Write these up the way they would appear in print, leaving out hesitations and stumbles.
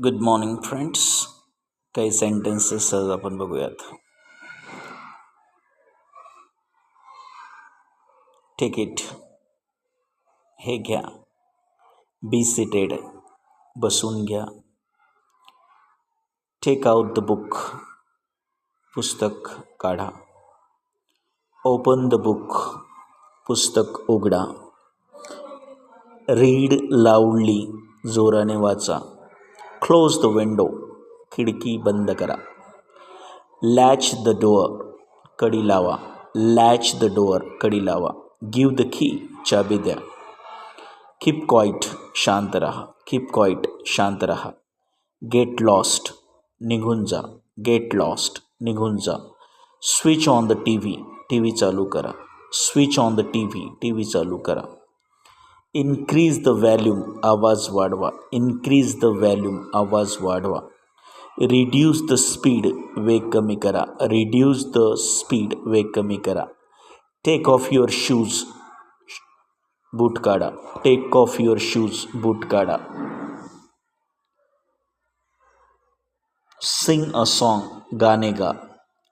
Good morning friends. काही sentences आज आपण बघूयात. टेक इट, हे घ्या. बी सीटेड, बसून घ्या. टेक आउट द बुक, पुस्तक काढा. ओपन द बुक, पुस्तक उघडा. रीड लाऊडली, जोराने वाचा. क्लोज द विंडो, खिडकी बंद करा. लॅच द डोअर, कडी लावा. लॅच द डोअर, कडी लावा. गिव द की, चाबी द्या. कीप क्वाईट, शांत रहा. कीप क्वाईट, शांत रहा. गेट लॉस्ट, निघून जा. गेट लॉस्ट, निघून जा. Switch on the T V, T V चालू करा. Switch on the T V, T V चालू करा. इन्क्रीज द व्हॅल्यूम, आवाज वाढवा. इन्क्रीज द व्हॅल्यूम, आवाज वाढवा. रिड्यूस द स्पीड, वेग कमी करा. रिड्यूस द स्पीड, वेग कमी करा. टेक ऑफ युअर शूज, बूट काढा. टेक ऑफ युअर शूज, बूट काढा. सिंग अ सॉन्ग, गाणे गा.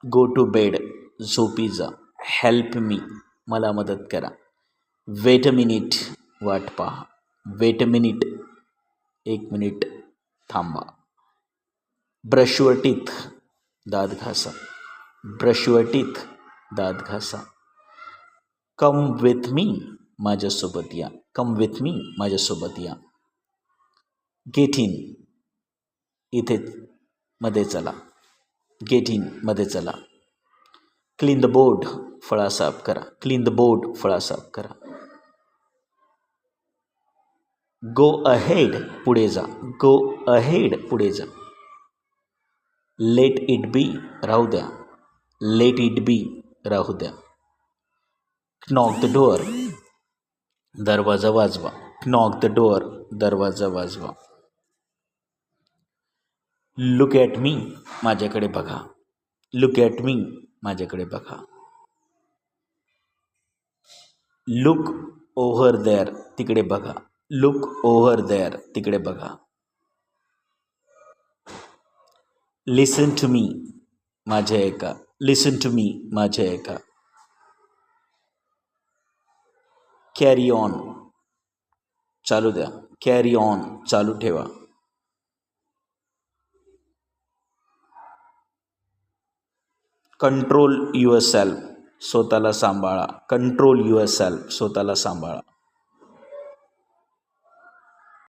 गो टू बेड, झोपी जा. हेल्प मी, मला मदत करा. वेट अ मिनिट, वाट पहा. वेट अ मिनिट, एक मिनिट थांबा. ब्रश युअर टीथ, दात घासा. ब्रश युअर टीथ, दात घासा. कम विथ मी, माझ्यासोबत या. कम विथ मी, माझ्यासोबत या. गेट इन, इथे मध्ये चला. गेट इन, मध्ये चला. क्लीन द बोर्ड, फळा साफ करा. क्लीन द बोर्ड, फळा साफ करा. गो अहेड, पुढे जा. गो अहेड, पुढे जा. लेट इट बी, राहू द्या. लेट इट बी, राहू द्या. नॉक द डोअर, दरवाजा वाजवा. नॉक द डोअर, दरवाजा वाजवा. लुक ॲट मी, माझ्याकडे बघा. लुक ॲट मी, माझ्याकडे बघा. लुक ओव्हर देअर, तिकडे बघा. लुक ओव्हर देअर, तिकडे बघा. लिसन टू मी, माझे ऐका. लिसन टू मी, माझे ऐका. कॅरी ऑन, चालू द्या. कॅरी ऑन, चालू ठेवा. कंट्रोल युअर सेल्फ, स्वतःला सांभाळा. कंट्रोल युअर सेल्फ, स्वतःला सांभाळा.